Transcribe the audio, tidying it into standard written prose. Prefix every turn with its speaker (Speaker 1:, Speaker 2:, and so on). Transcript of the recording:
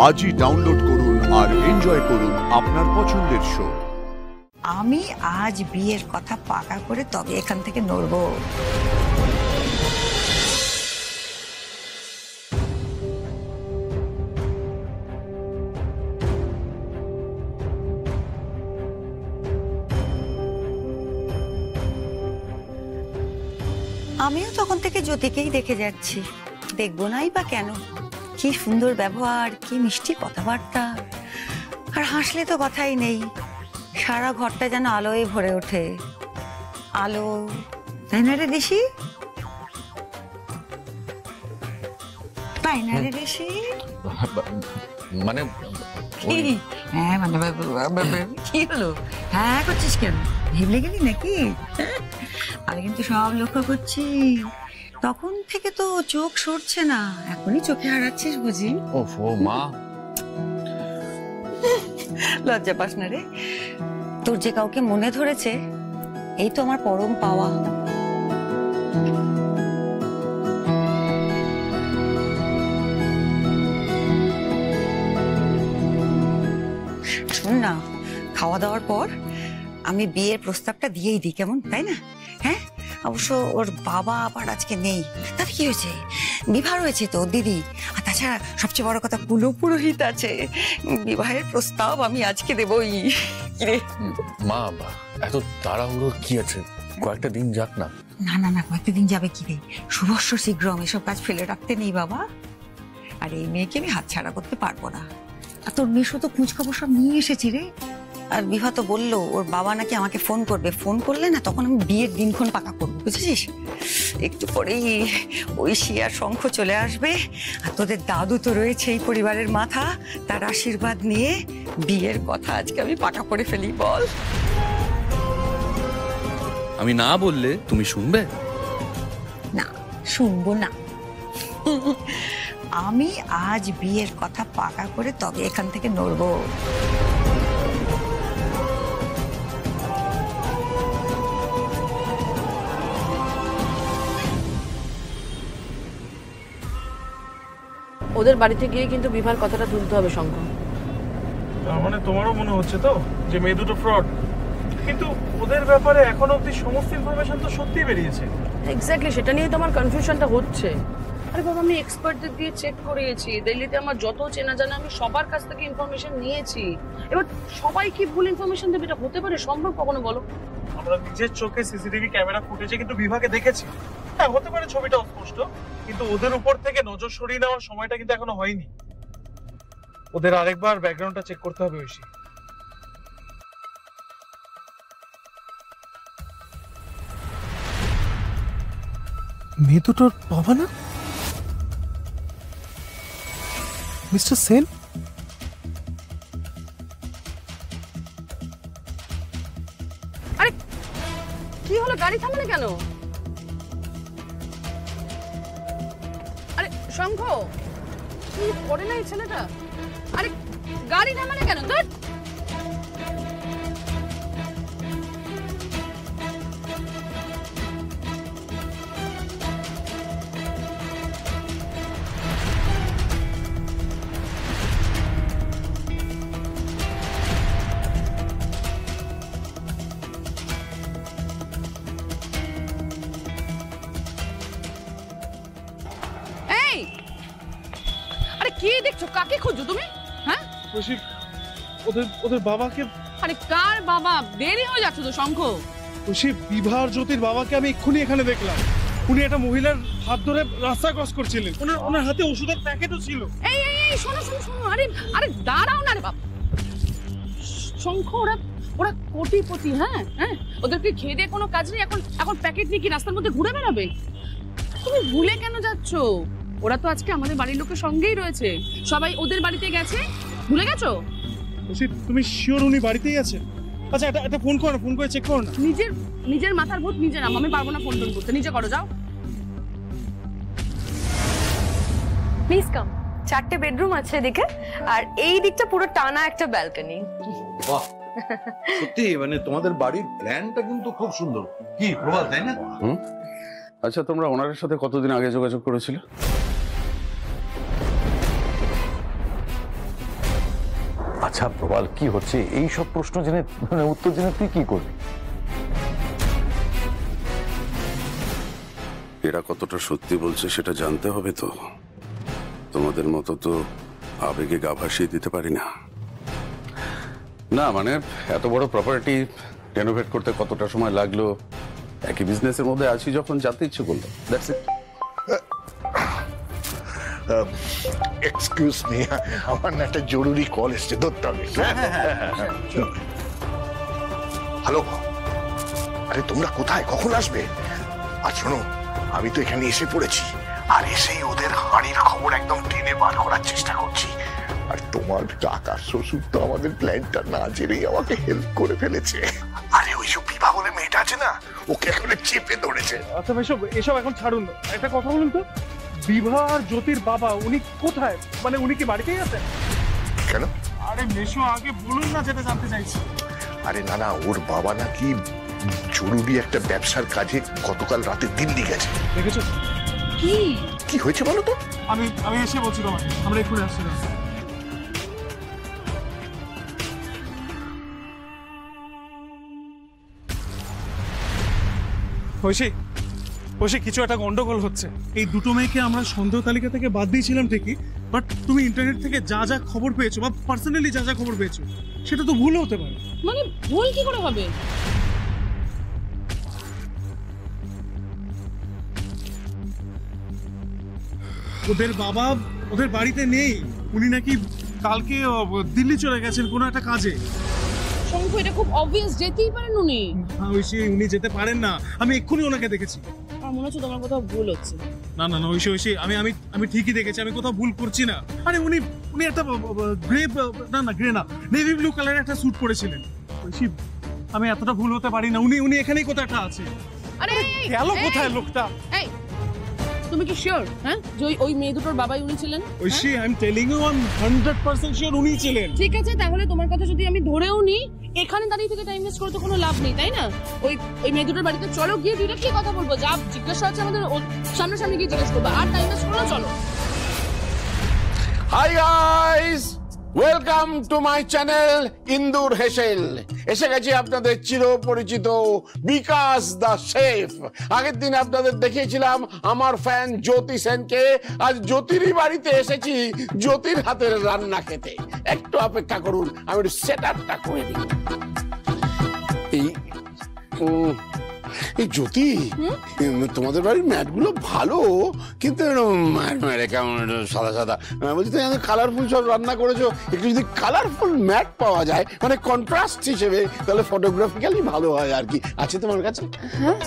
Speaker 1: আজই ডাউনলোড করুন আর এনজয় করুন আপনার পছন্দের শো।
Speaker 2: আমি আজ বিয়ের কথা পাকা করে তবে এখান থেকে নড়বো। আমিও তখন থেকে জ্যোতিকেই দেখে যাচ্ছি, দেখবো নাই বা কেন? কি সুন্দর ব্যবহার, কি মিষ্টি কথাবার্তা, আর হাসলে তো কথাই নেই। সারা ঘরটা যেন আলোয় ভরে ওঠে। আলো, তাই না রে ঋষি? তাই না রে ঋষি?
Speaker 3: মানে
Speaker 2: হ্যাঁ মানে কি হলো? হ্যাঁ করছিস কেন? ভেবলে গেলি নাকি? আমি কিন্তু সব লক্ষ্য করছি। তখন থেকে তো চোখ সরছে না, এখনই চোখে হারাচ্ছিস বুঝি?
Speaker 3: ওফো মা,
Speaker 2: লজ্জা পাস না রে? তোর যে কাউকে মনে ধরেছে, এই তো আমার পরম পাওয়া। শোন না, খাওয়া দাওয়ার পর আমি বিয়ের প্রস্তাবটা দিয়েই দিই, কেমন? তাই না? হ্যাঁ, অবশ্য ওর বাবা আবার আজকে নেই। তাতে কি হয়েছে? বিবাহ হয়েছে তো দিদি। আর তাছাড়া সবচেয়ে বড় কথা, কুলো পুরোহিত আছে। বিবাহের প্রস্তাব আমি আজকে দেবই।
Speaker 3: মা এত তাড়াহুড়োর কি আছে? কয়েকটা দিন যাক না।
Speaker 2: না না না, কয়েকটা দিন যাবে কি রে? শুভস্য শীঘ্রম, এসব কাজ ফেলে রাখতে নেই বাবা। আর এই মেয়েকে আমি হাতছাড়া করতে পারবো না। আর তোর মেশো তো খোঁজ খবর সব নিয়ে এসেছি রে। আর বিভা তো বললো ওর বাবা নাকি আমাকে ফোন করবে, ফোন করলে না তখন আমি বিয়ের দিনক্ষণ পাকা করবো, বুঝেছিস? একটু পরেই ঐশী আর শঙ্খ চলে আসবে। আর তোদের দাদু তো রয়েছে এই পরিবারের মাথা, তার আশীর্বাদ নিয়ে বিয়ের কথা আজকে আমি পাকা করে ফেলি। বল।
Speaker 4: আমি না বললে তুমি শুনবে
Speaker 2: না, শুনবো না। আমি আজ বিয়ের কথা পাকা করে তবে এখান থেকে নড়বো।
Speaker 5: ওদের বাড়িতে গিয়ে কিন্তু বিভার কথাটা তুলতে হবে শঙ্খ।
Speaker 6: তার মানে তোমারও মনে হচ্ছে তো যে মেয়ে দুটো ফ্রড? কিন্তু ওদের ব্যাপারে এখন অবধি সমস্ত ইনফরমেশন তো সত্যিই বেরিয়েছে।
Speaker 5: এক্স্যাক্টলি, সেটা নিয়ে তো আমার কনফিউশনটা হচ্ছে। আরে বাবা, আমি এক্সপার্টদের দিয়ে চেক করিয়েছি, দিল্লিতে আমার যত চেনা জানা আমি সবার কাছ থেকে ইনফরমেশন নিয়েছি। এবার সবাই কি ভুল ইনফরমেশন দেবে? এটা হতে পারে সম্ভব কখনো বলো?
Speaker 6: আমরা নিজের চোখে সিসিটিভি ক্যামেরা ফুটেজে কিন্তু বিভাগে দেখেছি। হ্যাঁ, হতে পারে ছবিটা অস্পষ্ট, কিন্তু ওদের উপর থেকে নজর সরিয়ে নেওয়ার সময়টা কিন্তু এখনো হয়নি। ওদের আরেকবার ব্যাকগ্রাউন্ডটা চেক করতে হবে। ঐশী, মেয়ে দুটোর বাবা না মিস্টার সেন?
Speaker 5: আরে কি হলো, গাড়ি থামালে কেন? আরে শঙ্খ, কি করে না এই ছেলেটা? আরে গাড়ি থামালে কেন? ধর। আরে কি দেখছো? কাকে খুঁজছো তুমি? হ্যাঁ,
Speaker 6: ওদের বাবাকে।
Speaker 5: আরে কার বাবা? দেরি হয়ে যাচ্ছে তো শঙ্খ।
Speaker 6: বিভার জ্যোতির বাবাকে আমি এক্ষুনি এখানে দেখলাম। উনি একটা মহিলার হাত ধরে রাস্তা ক্রস করছিলেন। ওনার হাতে ওষুধের প্যাকেটও ছিল।
Speaker 5: এই এই এই শোনো শোনো শোনো, আরে আরে দাঁড়াও না রে বাবা। শঙ্খ, ওরা কোটিপতি। হ্যাঁ হ্যাঁ, ওদেরকে খেয়ে দিয়ে কোনো কাজ নেই। এখন প্যাকেট নিয়ে কি রাস্তার মধ্যে ঘুরে বেড়াবে? তুমি ভুলে কেন যাচ্ছ? ওরা তো আজকে আমাদের বাড়ির লোকের সঙ্গেই রয়েছে, সবাই ওদের বাড়িতে গেছে। ভুলে গেছো?
Speaker 6: তুমি শিওর উনি বাড়িতেই আছেন? আচ্ছা, এটা ফোন করো, ফোন করে চেক করো না।
Speaker 5: নিজের মাথার ভূত নিজে নাম, আমি পারবো না ফোন টোন করতে। নিজে করো, যাও।
Speaker 7: Please come. 4টে বেডরুম আছে এদিকে, আর এই দিকটা পুরো টানা একটা ব্যালকনি।
Speaker 8: বাহ, সত্যি মানে তোমাদের বাড়ির প্ল্যানটা কিন্তু খুব সুন্দর। কি প্রভাত, তাই না?
Speaker 4: আচ্ছা, তোমরা ওনারের সাথে কতদিন আগে যোগাযোগ করেছিলে?
Speaker 3: আচ্ছা প্রবাল, কি হচ্ছে? এই সব প্রশ্ন জেনে মানে উত্তর জেনে তুই কি করবি?
Speaker 9: এরা কতটা সত্যি বলছে সেটা জানতে হবে তো। তোমাদের মতো তো আবেগে গা ভাসিয়ে দিতে পারি না।
Speaker 4: না মানে এত বড় প্রপার্টি রেনোভেট করতে কতটা সময় লাগলো, একই বিজনেসের মধ্যে আছি যখন জানতে ইচ্ছে করলো, দ্যাটস ইট।
Speaker 10: এক্সকিউজ মি, আমার না একটা জরুরি কল এসছে, ধরতে হবে। হ্যালো, আরে তোমরা কোথায়, কখন আসবে? আর শোনো, আমি তো এখানে এসে পড়েছি, আর এসেই ওদের হাঁড়ির খবর একদম টেনে বার করার চেষ্টা করছি। আর তোমার কাকা শ্বশুর তো আমাদের প্ল্যানটা না জেনেই আমাকে হেল্প করে ফেলেছে। আরে ওই সব বিভা বলে মেয়েটা আছে না, ওকে এখন চেপে ধরেছে।
Speaker 6: আচ্ছা এসব এসব এখন ছাড়ুন, একটা কথা বলুন তো, বিভা আর জ্যোতির বাবা উনি কোথায়? মানে উনি কি বাড়িতেই আছেন?
Speaker 10: কেন?
Speaker 6: আরে মেশো আগে বলুন না, যেটা জানতে চাইছি।
Speaker 10: আরে না না, ওর বাবা নাকি জরুরি একটা ব্যবসার কাজে গতকাল রাতে দিল্লি গেছে।
Speaker 6: দেখেছো
Speaker 5: কি
Speaker 10: কি হয়েছে বলো তো?
Speaker 6: আমি এসে বলছি তোমাকে, আমরা এক্ষুনি আসছি না। ঐশী, কিছু একটা গন্ডগোল হচ্ছে। এই দুটো মেয়েকে আমরা সন্দেহ তালিকা থেকে বাদ দিয়েছিলাম ঠিকই, বাট তুমি ইন্টারনেট থেকে যা যা খবর পেয়েছো বা পার্সোনালি যা যা খবর পেয়েছো সেটা তো ভুল হতে পারে।
Speaker 5: মানে ভুল কি করে হবে?
Speaker 6: ওদের বাবা ওদের বাড়িতে নেই, উনি নাকি কালকে দিল্লি চলে গেছেন কোনো একটা কাজে।
Speaker 5: শঙ্খ, এটা খুব অবভিয়াস, যেতেই পারেন উনি।
Speaker 6: হ্যাঁ ঐশী, উনি যেতে পারেন না, আমি এক্ষুনি ওনাকে দেখেছি।
Speaker 5: আমার মনে হচ্ছে তোমার কোথাও ভুল হচ্ছে।
Speaker 6: না না না ঐশী, আমি ঠিকই দেখেছি, আমি কোথাও ভুল করছি না। আরে উনি একটা গ্রে না গ্রে না নেভি ব্লু কালারের একটা স্যুট পরেছিলেন। ঐশী, আমি এতটা ভুল হতে পারি না, উনি এখানেই কোথাও একটা আছে।
Speaker 5: আরে
Speaker 6: গেল কোথায় লোকটা?
Speaker 5: এই, তুমি কি শিওর হ্যাঁ যে ওই মেয়ে দুটোর বাবাই উনি ছিলেন?
Speaker 6: Aishi, I am telling you, 100% sure উনি ছিলেন।
Speaker 5: ঠিক আছে, তাহলে তোমার কথা যদি আমি ধরেও নিই, এখানে দাঁড়িয়ে থেকে টাইম ওয়েস্ট করে তো কোনো লাভ নেই, তাই না? ওই মেয়ে দুটোর বাড়িতে চলো, গিয়ে দুইটা কি কথা বলবো, যা জিজ্ঞাসা হচ্ছে আমাদের সামনাসামনি গিয়ে জিজ্ঞেস করবো, আর টাইম ওয়েস্ট করো, চলো।
Speaker 11: Hi guys, welcome to my channel ইন্দুর হেসেল। এসে গেছি আপনাদের চিরপরিচিত বিকাশ দা শেফ। আগের দিন আপনাদের দেখিয়েছিলাম আমার ফ্যান জ্যোতি সেনকে, আজ জ্যোতিরই বাড়িতে এসেছি জ্যোতির হাতের রান্না খেতে। একটু অপেক্ষা করুন, আমি একটু সেট আপটা করে দিই। এই জ্যোতি, তোমাদের বাড়ির ম্যাট গুলো ভালো, কিন্তু কেমন সাদা সাদা। বলছি তো কালারফুল সব রান্না করেছো, একটু যদি কালারফুল ম্যাট পাওয়া যায় মানে কন্ট্রাস্ট হিসেবে, তাহলে ফটোগ্রাফিক্যালি ভালো হয় আর কি। আছে তোমার কাছে?
Speaker 5: হ্যাঁ